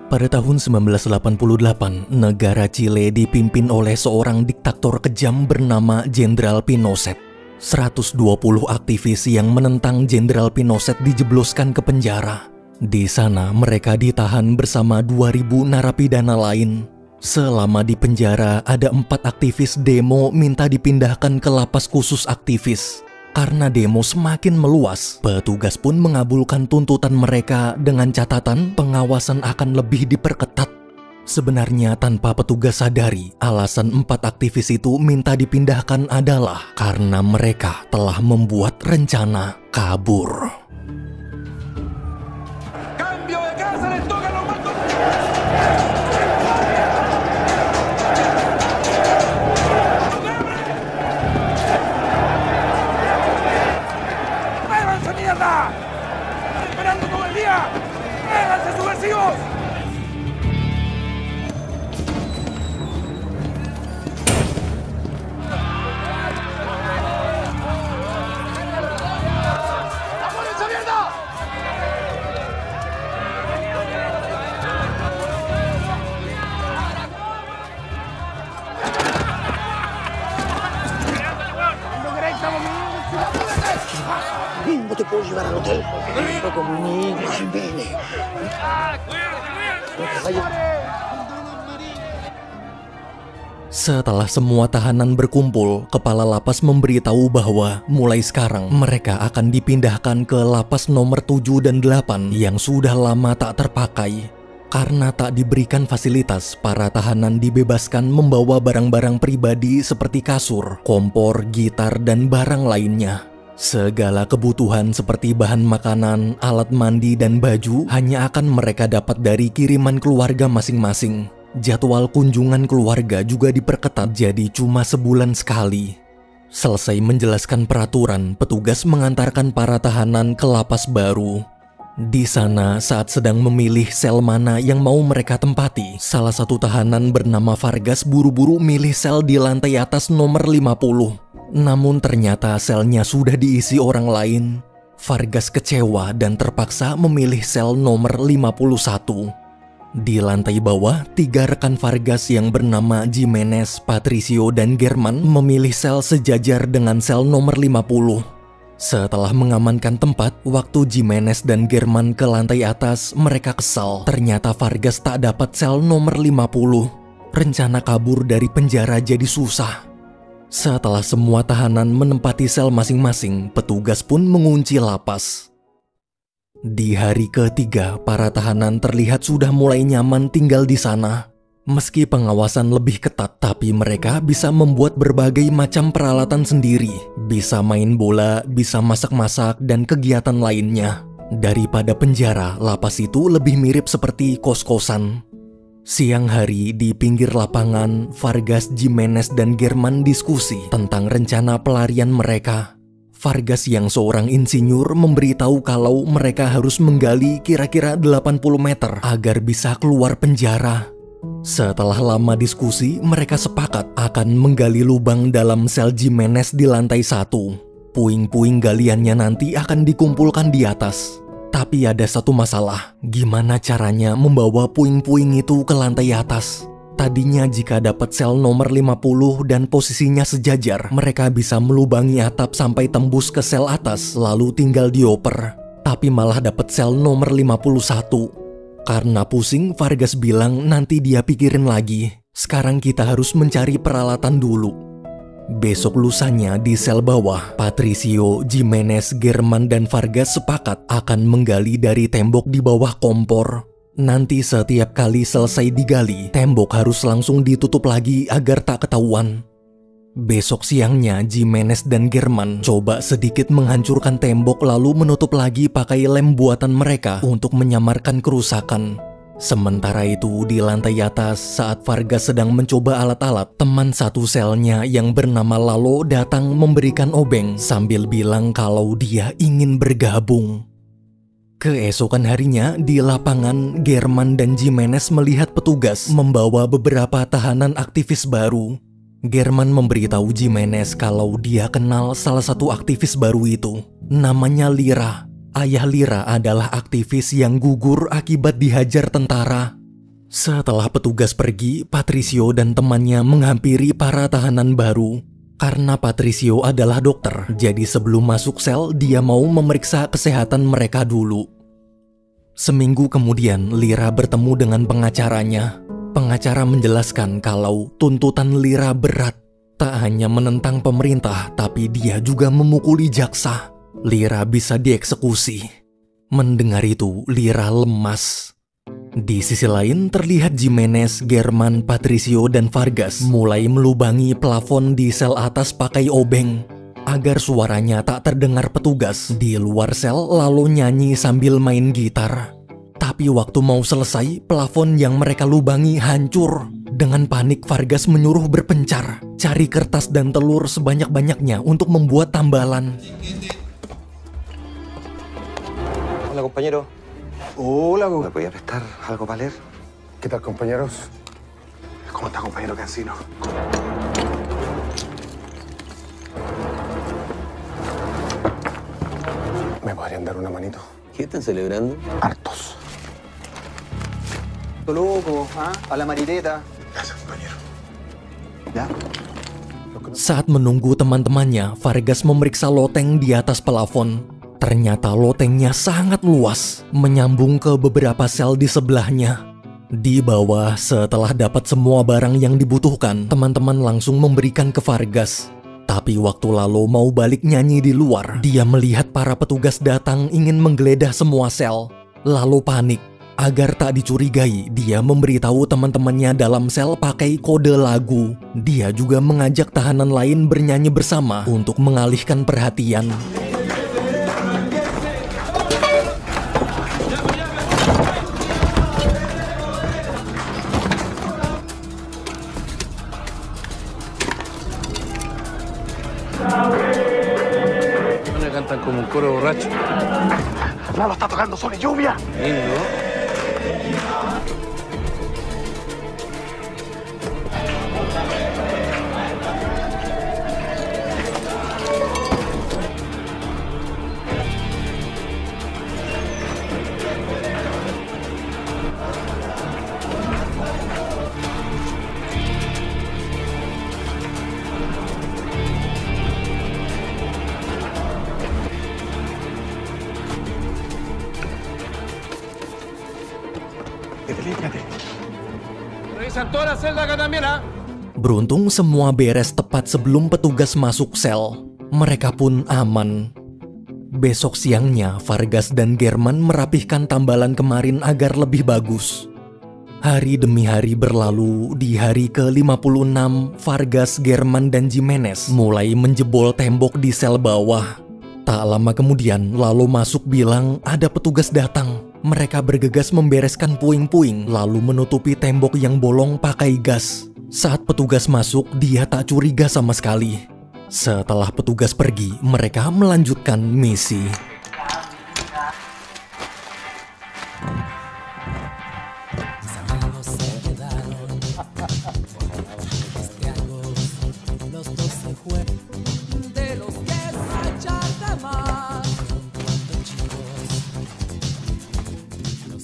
Pada tahun 1988, negara Chile dipimpin oleh seorang diktator kejam bernama Jenderal Pinochet. 120 aktivis yang menentang Jenderal Pinochet dijebloskan ke penjara. Di sana mereka ditahan bersama 2000 narapidana lain. Selama di penjara, ada 4 aktivis demo minta dipindahkan ke lapas khusus aktivis. Karena demo semakin meluas, petugas pun mengabulkan tuntutan mereka dengan catatan pengawasan akan lebih diperketat. Sebenarnya tanpa petugas sadari, alasan 4 aktivis itu minta dipindahkan adalah karena mereka telah membuat rencana kabur. No te puedo llevar al hotel porque te veo como un niño. Ay, vine. Setelah semua tahanan berkumpul, kepala lapas memberitahu bahwa mulai sekarang mereka akan dipindahkan ke lapas nomor 7 dan 8 yang sudah lama tak terpakai. Karena tak diberikan fasilitas, para tahanan dibebaskan membawa barang-barang pribadi seperti kasur, kompor, gitar, dan barang lainnya. Segala kebutuhan seperti bahan makanan, alat mandi, dan baju hanya akan mereka dapat dari kiriman keluarga masing-masing. Jadwal kunjungan keluarga juga diperketat jadi cuma sebulan sekali. Selesai menjelaskan peraturan, petugas mengantarkan para tahanan ke lapas baru. Di sana, saat sedang memilih sel mana yang mau mereka tempati, salah satu tahanan bernama Vargas buru-buru milih sel di lantai atas nomor 50. Namun ternyata selnya sudah diisi orang lain. Vargas kecewa dan terpaksa memilih sel nomor 51. Di lantai bawah, 3 rekan Vargas yang bernama Jimenez, Patricio, dan German memilih sel sejajar dengan sel nomor 50. Setelah mengamankan tempat, waktu Jimenez dan German ke lantai atas, mereka kesal. Ternyata Vargas tak dapat sel nomor 50. Rencana kabur dari penjara jadi susah. Setelah semua tahanan menempati sel masing-masing, petugas pun mengunci lapas. Di hari ketiga, para tahanan terlihat sudah mulai nyaman tinggal di sana. Meski pengawasan lebih ketat, tapi mereka bisa membuat berbagai macam peralatan sendiri. Bisa main bola, bisa masak-masak, dan kegiatan lainnya. Daripada penjara, lapas itu lebih mirip seperti kos-kosan. Siang hari di pinggir lapangan, Vargas, Jimenez, dan German diskusi tentang rencana pelarian mereka. Vargas yang seorang insinyur memberitahu kalau mereka harus menggali kira-kira 80 meter agar bisa keluar penjara. Setelah lama diskusi, mereka sepakat akan menggali lubang dalam sel Jimenez di lantai 1. Puing-puing galiannya nanti akan dikumpulkan di atas. Tapi ada satu masalah, gimana caranya membawa puing-puing itu ke lantai atas? Tadinya jika dapat sel nomor 50 dan posisinya sejajar, mereka bisa melubangi atap sampai tembus ke sel atas lalu tinggal dioper. Tapi malah dapat sel nomor 51. Karena pusing, Vargas bilang nanti dia pikirin lagi. Sekarang kita harus mencari peralatan dulu. Besok lusanya di sel bawah, Patricio, Jimenez, German, dan Vargas sepakat akan menggali dari tembok di bawah kompor. Nanti setiap kali selesai digali, tembok harus langsung ditutup lagi agar tak ketahuan. Besok siangnya, Jimenez dan German coba sedikit menghancurkan tembok lalu menutup lagi pakai lem buatan mereka untuk menyamarkan kerusakan. Sementara itu, di lantai atas, saat Vargas sedang mencoba alat-alat, teman satu selnya yang bernama Lalo datang memberikan obeng sambil bilang kalau dia ingin bergabung. Keesokan harinya, di lapangan, German dan Jimenez melihat petugas membawa beberapa tahanan aktivis baru. German memberitahu Jimenez kalau dia kenal salah satu aktivis baru itu. Namanya Lira. Ayah Lira adalah aktivis yang gugur akibat dihajar tentara. Setelah petugas pergi, Patricio dan temannya menghampiri para tahanan baru. Karena Patricio adalah dokter, jadi sebelum masuk sel, dia mau memeriksa kesehatan mereka dulu. Seminggu kemudian, Lira bertemu dengan pengacaranya. Pengacara menjelaskan kalau tuntutan Lira berat. Tak hanya menentang pemerintah, tapi dia juga memukuli jaksa. Lira bisa dieksekusi. Mendengar itu, Lira lemas. Di sisi lain, terlihat Jimenez, German, Patricio, dan Vargas mulai melubangi plafon di sel atas pakai obeng agar suaranya tak terdengar petugas di luar sel, lalu nyanyi sambil main gitar. Tapi waktu mau selesai, plafon yang mereka lubangi hancur. Dengan panik, Vargas menyuruh berpencar, cari kertas dan telur sebanyak-banyaknya untuk membuat tambalan. Hola, compañero. Hola, ¿Me podía prestar algo para leer? ¿qué tal, compañeros? ¿Cómo está, compañero Cancino? ¿Me podrían dar una manito? ¿Qué están celebrando? Hartos. Loco, ¿ah? A la marineta. Gracias, compañero. ¿Ya? Saat menunggu teman-temannya, Vargas memeriksa loteng di atas plafon. Ternyata lotengnya sangat luas, menyambung ke beberapa sel di sebelahnya. Di bawah, setelah dapat semua barang yang dibutuhkan, teman-teman langsung memberikan ke Vargas. Tapi waktu lalu mau balik nyanyi di luar, dia melihat para petugas datang ingin menggeledah semua sel. Lalu panik. Agar tak dicurigai, dia memberitahu teman-temannya dalam sel pakai kode lagu. Dia juga mengajak tahanan lain bernyanyi bersama untuk mengalihkan perhatian. Cantan como un coro borracho. Lalo está tocando Sol y Lluvia. Lindo. Revisan toda la celda acá también, ¿ah? Beruntung semua beres tepat sebelum petugas masuk sel. Mereka pun aman. Besok siangnya, Vargas dan German merapihkan tambalan kemarin agar lebih bagus. Hari demi hari berlalu, di hari ke-56, Vargas, German, dan Jimenez mulai menjebol tembok di sel bawah. Tak lama kemudian, lalu masuk bilang ada petugas datang. Mereka bergegas membereskan puing-puing, lalu menutupi tembok yang bolong pakai gas. Saat petugas masuk, dia tak curiga sama sekali. Setelah petugas pergi, mereka melanjutkan misi.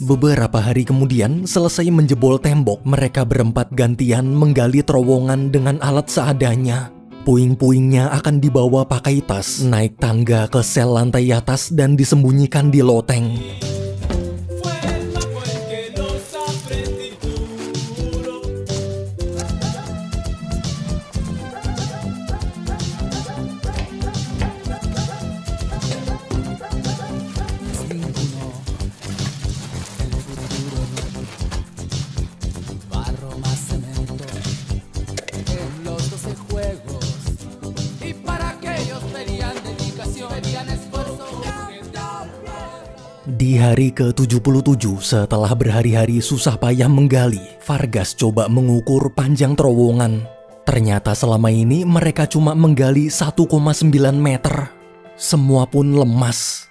Beberapa hari kemudian, selesai menjebol tembok, mereka berempat gantian menggali terowongan dengan alat seadanya. Puing-puingnya akan dibawa pakai tas, naik tangga ke sel lantai atas dan disembunyikan di loteng. Di hari ke-77, setelah berhari-hari susah payah menggali, Vargas coba mengukur panjang terowongan. Ternyata selama ini mereka cuma menggali 1,9 meter. Semua pun lemas.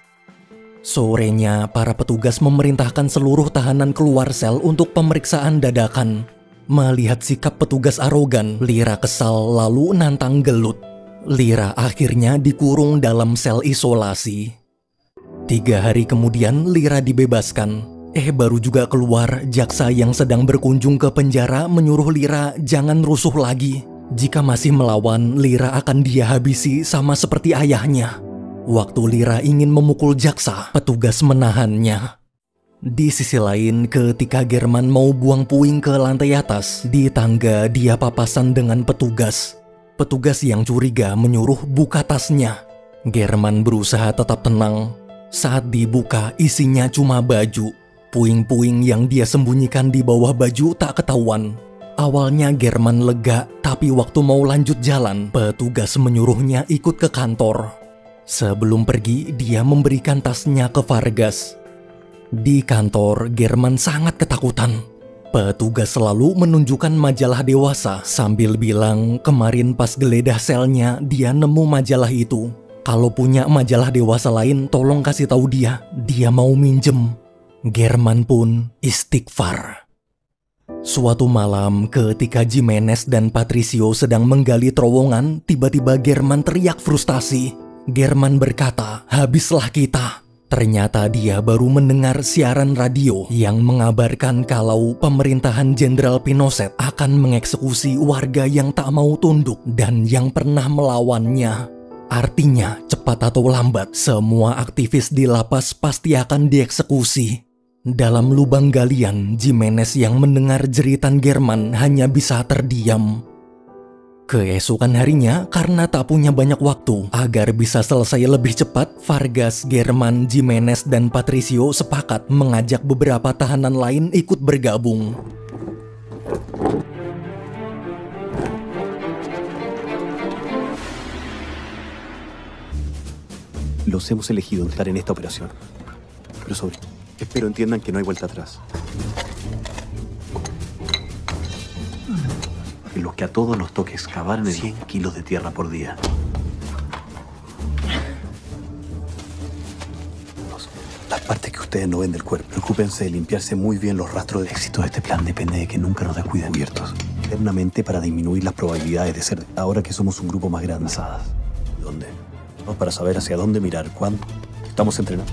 Sorenya, para petugas memerintahkan seluruh tahanan keluar sel untuk pemeriksaan dadakan. Melihat sikap petugas arogan, Lira kesal lalu nantang gelut. Lira akhirnya dikurung dalam sel isolasi. 3 hari kemudian, Lira dibebaskan. Baru juga keluar, jaksa yang sedang berkunjung ke penjara menyuruh Lira jangan rusuh lagi. Jika masih melawan, Lira akan dia habisi sama seperti ayahnya. Waktu Lira ingin memukul jaksa, petugas menahannya. Di sisi lain, ketika German mau buang puing ke lantai atas, di tangga dia papasan dengan petugas. Petugas yang curiga menyuruh buka tasnya. German berusaha tetap tenang. Saat dibuka, isinya cuma baju. Puing-puing yang dia sembunyikan di bawah baju tak ketahuan. Awalnya German lega, tapi waktu mau lanjut jalan, petugas menyuruhnya ikut ke kantor. Sebelum pergi, dia memberikan tasnya ke Vargas. Di kantor, German sangat ketakutan. Petugas selalu menunjukkan majalah dewasa sambil bilang kemarin pas geledah selnya dia nemu majalah itu. Kalau punya majalah dewasa lain, tolong kasih tahu dia mau minjem. German pun istighfar. Suatu malam ketika Jimenez dan Patricio sedang menggali terowongan, tiba-tiba German teriak frustasi. German berkata, habislah kita. Ternyata dia baru mendengar siaran radio yang mengabarkan kalau pemerintahan Jenderal Pinochet akan mengeksekusi warga yang tak mau tunduk dan yang pernah melawannya. Artinya, cepat atau lambat, semua aktivis di lapas pasti akan dieksekusi. Dalam lubang galian, Jimenez yang mendengar jeritan German hanya bisa terdiam. Keesokan harinya, karena tak punya banyak waktu, agar bisa selesai lebih cepat, Vargas, German, Jimenez, dan Patricio sepakat mengajak beberapa tahanan lain ikut bergabung. Los hemos elegido entrar en esta operación. Pero espero entiendan que no hay vuelta atrás. En los que a todos nos toque excavar en 100 kilos de tierra por día. Las partes que ustedes no ven del cuerpo. Preocúpense de limpiarse muy bien los rastros. El éxito de este plan depende de que nunca nos descuiden cubiertos. Eternamente para disminuir las probabilidades de ser, ahora que somos un grupo más grande. ¿Dónde? No, para saber hacia dónde mirar, cuándo. Estamos entrenando.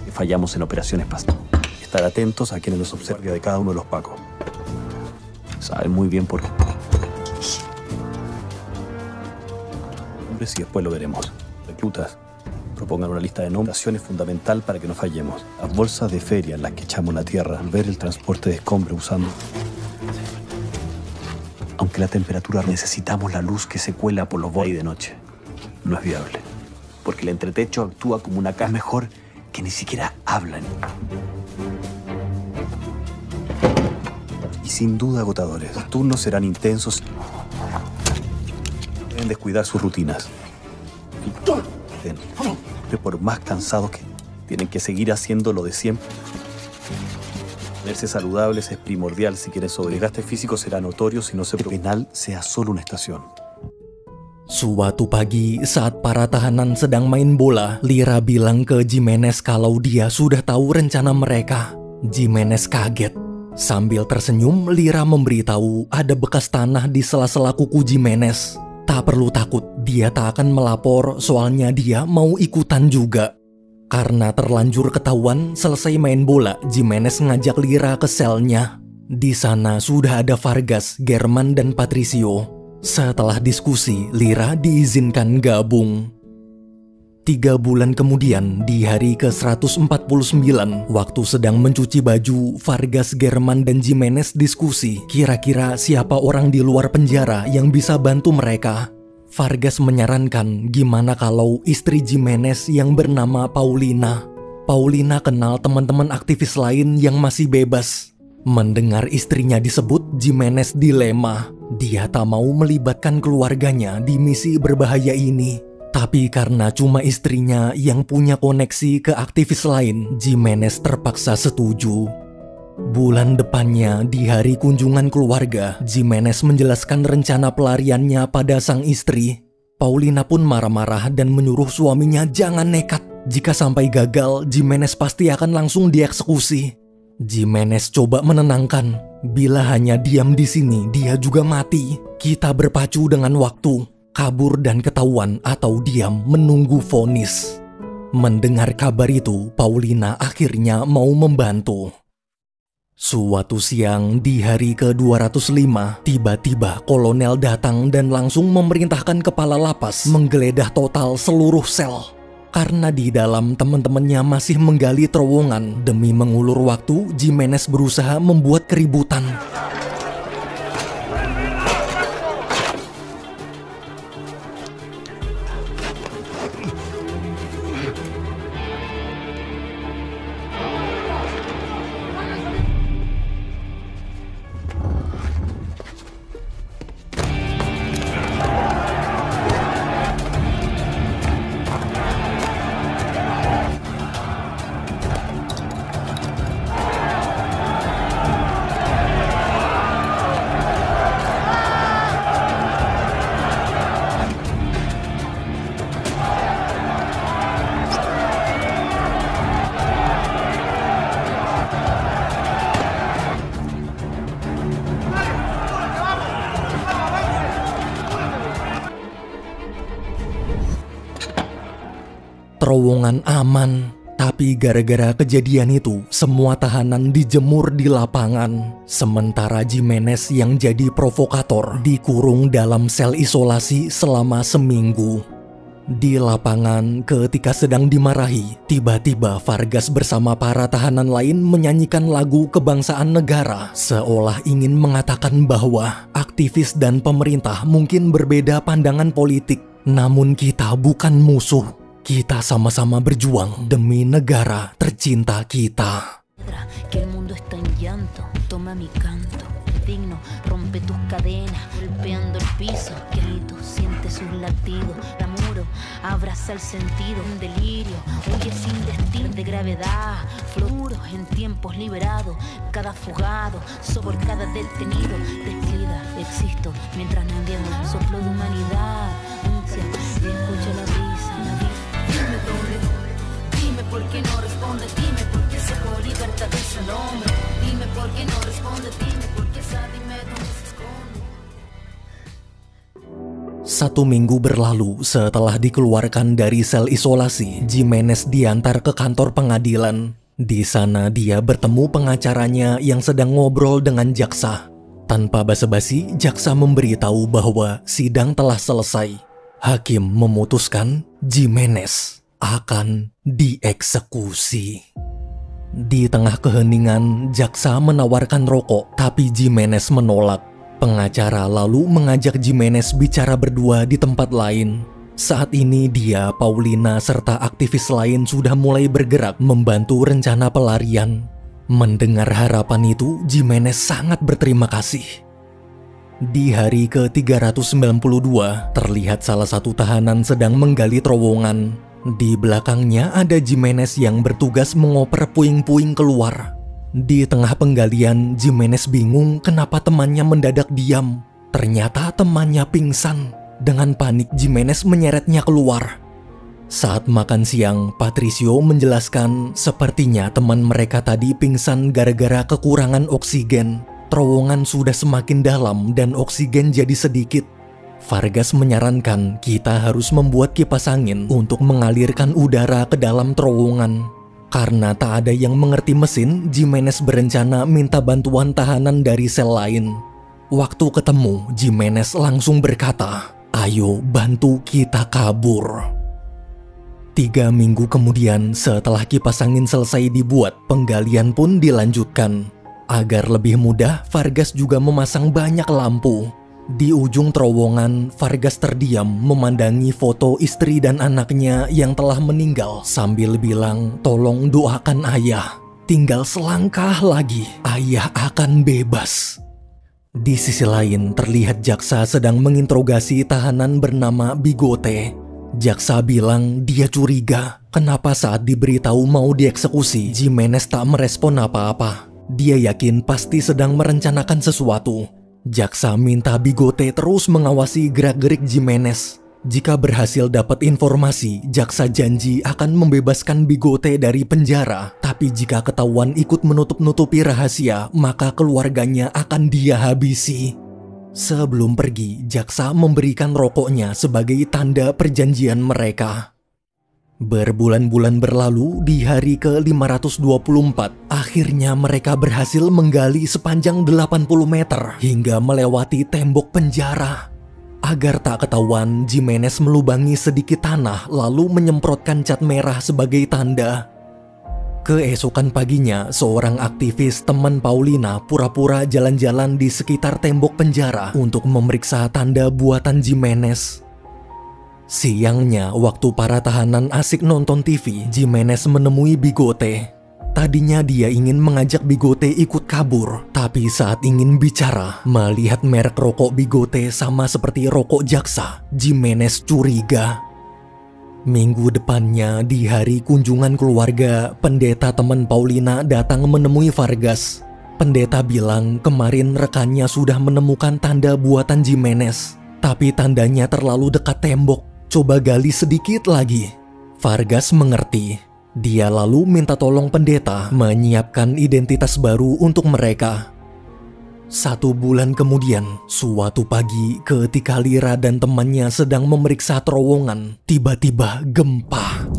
Que fallamos en operaciones pasadas. Estar atentos a quienes nos observen de cada uno de los pacos. Saben muy bien por qué. Hombres, y después lo veremos. Reclutas, propongan una lista de nombres. Es fundamental para que no fallemos. Las bolsas de feria en las que echamos la tierra, al ver el transporte de escombros usando. Aunque la temperatura, necesitamos la luz que se cuela por los bordes de noche. No es viable, porque el entretecho actúa como una caja. Mejor que ni siquiera hablan. Y sin duda agotadores. Los turnos serán intensos. Deben descuidar sus rutinas. Por más cansados que tienen que seguir haciendo lo de siempre. Verse saludables es primordial si quieren sobre. El desgaste físico será notorio si no se penal sea solo una estación. Suatu pagi, saat para tahanan sedang main bola, Lira bilang ke Jimenez kalau dia sudah tahu rencana mereka. Jimenez kaget. Sambil tersenyum, Lira memberitahu ada bekas tanah di sela-sela kuku Jimenez. Tak perlu takut, dia tak akan melapor soalnya dia mau ikutan juga. Karena terlanjur ketahuan, selesai main bola, Jimenez ngajak Lira ke selnya. Di sana sudah ada Vargas, German, dan Patricio. Setelah diskusi, Lira diizinkan gabung. 3 bulan kemudian, di hari ke-149, waktu sedang mencuci baju, Vargas, German, dan Jimenez diskusi kira-kira siapa orang di luar penjara yang bisa bantu mereka. Vargas menyarankan gimana kalau istri Jimenez yang bernama Paulina. Paulina kenal teman-teman aktivis lain yang masih bebas. Mendengar istrinya disebut, Jimenez dilema. Dia tak mau melibatkan keluarganya di misi berbahaya ini. Tapi karena cuma istrinya yang punya koneksi ke aktivis lain, Jimenez terpaksa setuju. Bulan depannya, di hari kunjungan keluarga, Jimenez menjelaskan rencana pelariannya pada sang istri. Paulina pun marah-marah dan menyuruh suaminya jangan nekat. Jika sampai gagal, Jimenez pasti akan langsung dieksekusi. Jimenez coba menenangkan, bila hanya diam di sini, dia juga mati. Kita berpacu dengan waktu, kabur dan ketahuan atau diam menunggu vonis. Mendengar kabar itu, Paulina akhirnya mau membantu. Suatu siang di hari ke-205, tiba-tiba kolonel datang dan langsung memerintahkan kepala lapas menggeledah total seluruh sel. Karena di dalam teman-temannya masih menggali terowongan, demi mengulur waktu, Jimenez berusaha membuat keributan. Terowongan aman, tapi gara-gara kejadian itu, semua tahanan dijemur di lapangan. Sementara Jimenez yang jadi provokator dikurung dalam sel isolasi selama seminggu. Di lapangan, ketika sedang dimarahi, tiba-tiba Vargas bersama para tahanan lain menyanyikan lagu kebangsaan negara, seolah ingin mengatakan bahwa aktivis dan pemerintah mungkin berbeda pandangan politik, namun kita bukan musuh. Kita sama-sama berjuang demi negara tercinta kita. Que el mundo está en llanto, toma mi canto digno, rompe tus cadenas, golpeando el piso, grito, siente sus latidos, la muro, abraza el sentido, un delirio, huye sin destino de gravedad, floro en tiempos liberados, cada fugado, sobre cada detenido, descuida, existo, mientras nadie soplo de humanidad, ansia, escucha la brisa, la vida. Dime por qué no responde, dime por qué sacó libertad de ese nombre. Dime por qué no responde, dime por qué sabe, dime dónde se esconde. 1 minggu berlalu setelah dikeluarkan dari sel isolasi, Jimenez diantar ke kantor pengadilan. Di sana dia bertemu pengacaranya yang sedang ngobrol dengan jaksa. Tanpa basa-basi, jaksa memberitahu bahwa sidang telah selesai. Hakim memutuskan Jimenez akan dieksekusi. Di tengah keheningan, jaksa menawarkan rokok, tapi Jimenez menolak. Pengacara lalu mengajak Jimenez bicara berdua di tempat lain. Saat ini dia, Paulina, serta aktivis lain sudah mulai bergerak membantu rencana pelarian. Mendengar harapan itu, Jimenez sangat berterima kasih. Di hari ke-392, terlihat salah satu tahanan sedang menggali terowongan. Di belakangnya ada Jimenez yang bertugas mengoper puing-puing keluar. Di tengah penggalian, Jimenez bingung kenapa temannya mendadak diam. Ternyata temannya pingsan. Dengan panik, Jimenez menyeretnya keluar. Saat makan siang, Patricio menjelaskan sepertinya teman mereka tadi pingsan gara-gara kekurangan oksigen. Terowongan sudah semakin dalam dan oksigen jadi sedikit. Vargas menyarankan kita harus membuat kipas angin untuk mengalirkan udara ke dalam terowongan. Karena tak ada yang mengerti mesin, Jimenez berencana minta bantuan tahanan dari sel lain. Waktu ketemu, Jimenez langsung berkata, "Ayo bantu kita kabur." 3 minggu kemudian, setelah kipas angin selesai dibuat, penggalian pun dilanjutkan. Agar lebih mudah, Vargas juga memasang banyak lampu. Di ujung terowongan, Vargas terdiam memandangi foto istri dan anaknya yang telah meninggal sambil bilang, "Tolong doakan ayah. Tinggal selangkah lagi, ayah akan bebas." Di sisi lain, terlihat jaksa sedang menginterogasi tahanan bernama Bigote. Jaksa bilang dia curiga kenapa saat diberitahu mau dieksekusi, Jimenez tak merespon apa-apa. Dia yakin pasti sedang merencanakan sesuatu. Jaksa minta Bigote terus mengawasi gerak-gerik Jimenez. Jika berhasil dapat informasi, jaksa janji akan membebaskan Bigote dari penjara. Tapi jika ketahuan ikut menutup-nutupi rahasia, maka keluarganya akan dia habisi. Sebelum pergi, jaksa memberikan rokoknya sebagai tanda perjanjian mereka. Berbulan-bulan berlalu, di hari ke-524, akhirnya mereka berhasil menggali sepanjang 80 meter hingga melewati tembok penjara. Agar tak ketahuan, Jimenez melubangi sedikit tanah lalu menyemprotkan cat merah sebagai tanda. Keesokan paginya, seorang aktivis teman Paulina pura-pura jalan-jalan di sekitar tembok penjara untuk memeriksa tanda buatan Jimenez. Siangnya, waktu para tahanan asik nonton TV, Jimenez menemui Bigote. Tadinya dia ingin mengajak Bigote ikut kabur, tapi saat ingin bicara, melihat merek rokok Bigote sama seperti rokok jaksa, Jimenez curiga. Minggu depannya, di hari kunjungan keluarga, pendeta teman Paulina datang menemui Vargas. Pendeta bilang kemarin rekannya sudah menemukan tanda buatan Jimenez, tapi tandanya terlalu dekat tembok. Coba gali sedikit lagi. Vargas mengerti. Dia lalu minta tolong pendeta menyiapkan identitas baru untuk mereka. 1 bulan kemudian, suatu pagi ketika Lira dan temannya sedang memeriksa terowongan, tiba-tiba gempa.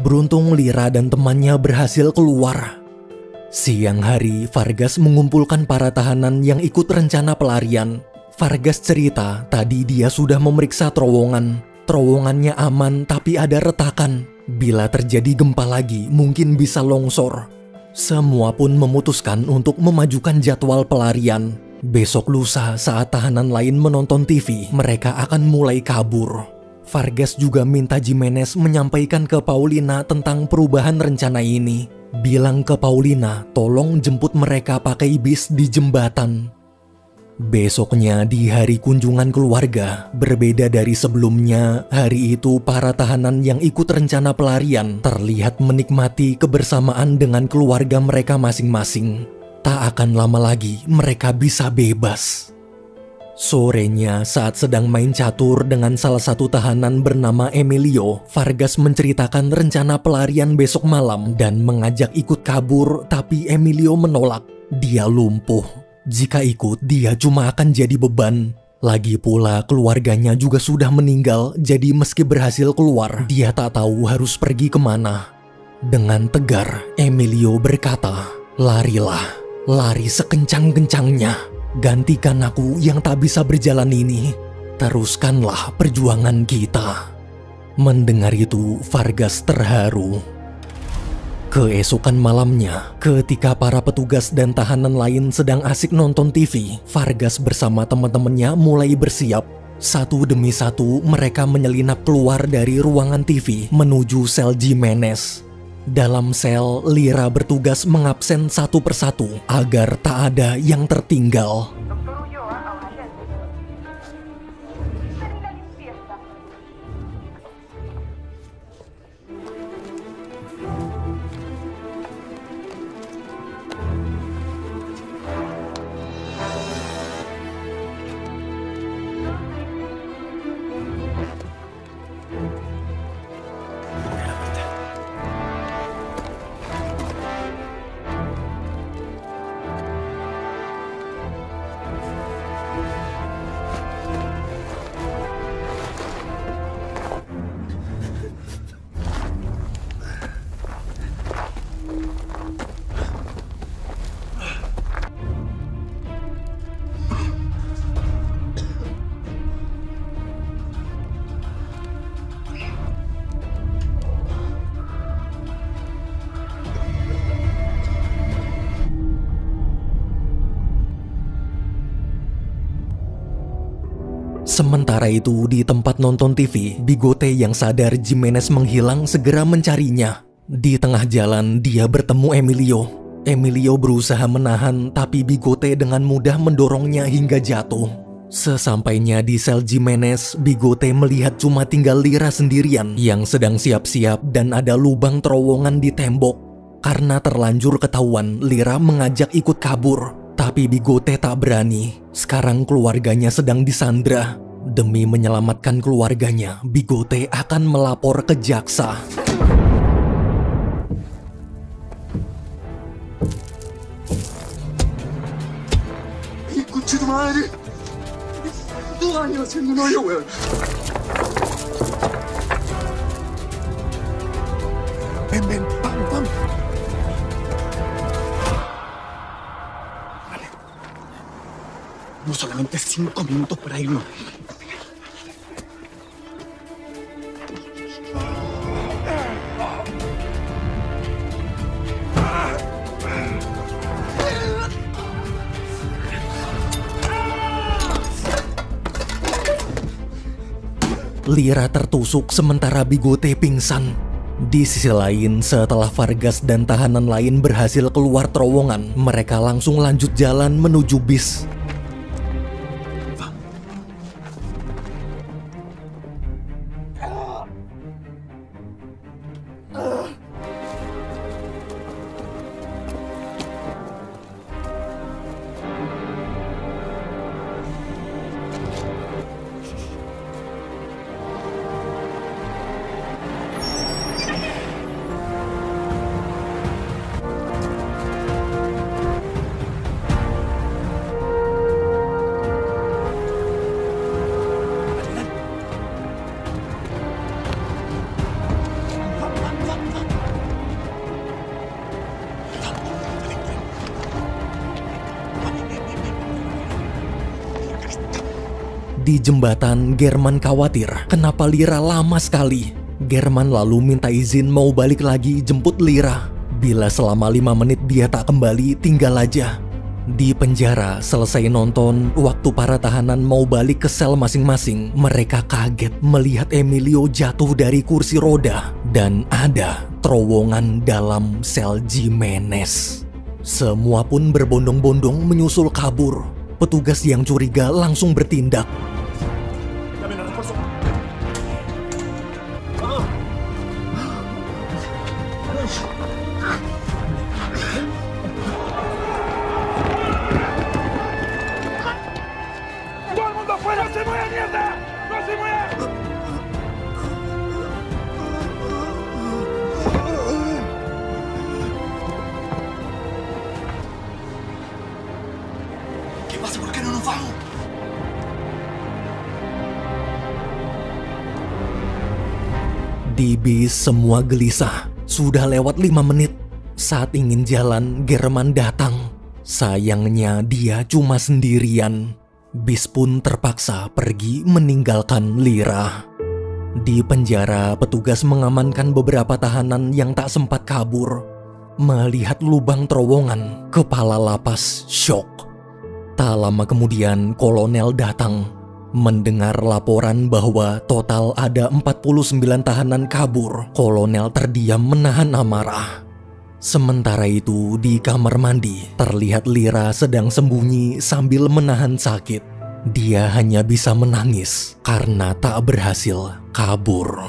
Beruntung Lira dan temannya berhasil keluar. Siang hari, Vargas mengumpulkan para tahanan yang ikut rencana pelarian. Vargas cerita tadi dia sudah memeriksa terowongan. Terowongannya aman tapi ada retakan. Bila terjadi gempa lagi, mungkin bisa longsor. Semua pun memutuskan untuk memajukan jadwal pelarian. Besok lusa saat tahanan lain menonton TV, mereka akan mulai kabur. Vargas juga minta Jimenez menyampaikan ke Paulina tentang perubahan rencana ini. Bilang ke Paulina, tolong jemput mereka pakai bis di jembatan. Besoknya di hari kunjungan keluarga, berbeda dari sebelumnya, hari itu para tahanan yang ikut rencana pelarian terlihat menikmati kebersamaan dengan keluarga mereka masing-masing. Tak akan lama lagi mereka bisa bebas. Sorenya, saat sedang main catur dengan salah satu tahanan bernama Emilio, Vargas menceritakan rencana pelarian besok malam dan mengajak ikut kabur, tapi Emilio menolak. Dia lumpuh. Jika ikut, dia cuma akan jadi beban. Lagi pula, keluarganya juga sudah meninggal, jadi meski berhasil keluar, dia tak tahu harus pergi kemana. Dengan tegar, Emilio berkata, "Larilah, lari sekencang-kencangnya. Gantikan aku yang tak bisa berjalan ini. Teruskanlah perjuangan kita." Mendengar itu, Vargas terharu. Keesokan malamnya, ketika para petugas dan tahanan lain sedang asik nonton TV, Vargas bersama teman-temannya mulai bersiap. Satu demi satu, mereka menyelinap keluar dari ruangan TV menuju sel Jimenez. Dalam sel, Lira bertugas mengabsen satu persatu agar tak ada yang tertinggal. Sementara itu di tempat nonton TV, Bigote yang sadar Jimenez menghilang segera mencarinya. Di tengah jalan dia bertemu Emilio. Emilio berusaha menahan tapi Bigote dengan mudah mendorongnya hingga jatuh. Sesampainya di sel Jimenez, Bigote melihat cuma tinggal Lira sendirian yang sedang siap-siap dan ada lubang terowongan di tembok. Karena terlanjur ketahuan, Lira mengajak ikut kabur. Tapi Bigote tak berani. Sekarang keluarganya sedang disandra. Demi menyelamatkan keluarganya, Bigote akan melapor ke jaksa. Ven, vamos. Vale. No solamente 5 minutos para irnos. Lira tertusuk sementara Bigote pingsan. Di sisi lain, setelah Vargas dan tahanan lain berhasil keluar terowongan, mereka langsung lanjut jalan menuju bis. Di jembatan, German khawatir kenapa Lira lama sekali. German lalu minta izin mau balik lagi jemput Lira. Bila selama 5 menit dia tak kembali, tinggal aja. Di penjara, selesai nonton, waktu para tahanan mau balik ke sel masing-masing, mereka kaget melihat Emilio jatuh dari kursi roda dan ada terowongan dalam sel Jimenez. Semua pun berbondong-bondong menyusul kabur. Petugas yang curiga langsung bertindak. Di bis semua gelisah. Sudah lewat 5 menit. Saat ingin jalan, German datang. Sayangnya dia cuma sendirian. Bis pun terpaksa pergi meninggalkan Lira. Di penjara, petugas mengamankan beberapa tahanan yang tak sempat kabur. Melihat lubang terowongan, kepala lapas syok. Tak lama kemudian, kolonel datang. Mendengar laporan bahwa total ada 49 tahanan kabur, kolonel terdiam menahan amarah. Sementara itu, di kamar mandi, terlihat Lira sedang sembunyi sambil menahan sakit. Dia hanya bisa menangis karena tak berhasil kabur.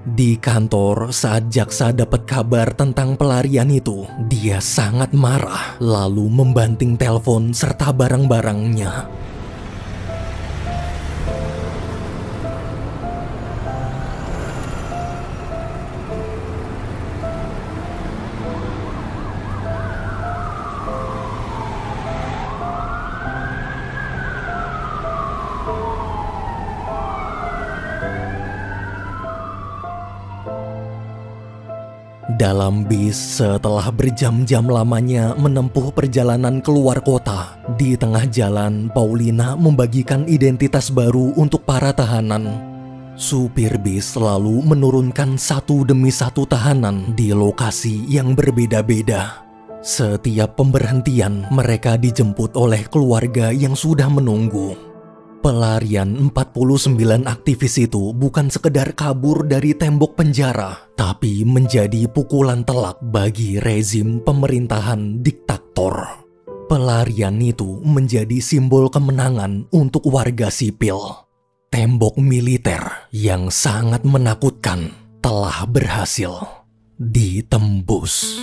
Di kantor, saat jaksa dapat kabar tentang pelarian itu, dia sangat marah, lalu membanting telepon serta barang-barangnya. Dalam bis, setelah berjam-jam lamanya menempuh perjalanan keluar kota, di tengah jalan Paulina membagikan identitas baru untuk para tahanan. Supir bis selalu menurunkan satu demi satu tahanan di lokasi yang berbeda-beda. Setiap pemberhentian, mereka dijemput oleh keluarga yang sudah menunggu. Pelarian 49 aktivis itu bukan sekedar kabur dari tembok penjara, tapi menjadi pukulan telak bagi rezim pemerintahan diktator. Pelarian itu menjadi simbol kemenangan untuk warga sipil. Tembok militer yang sangat menakutkan telah berhasil ditembus.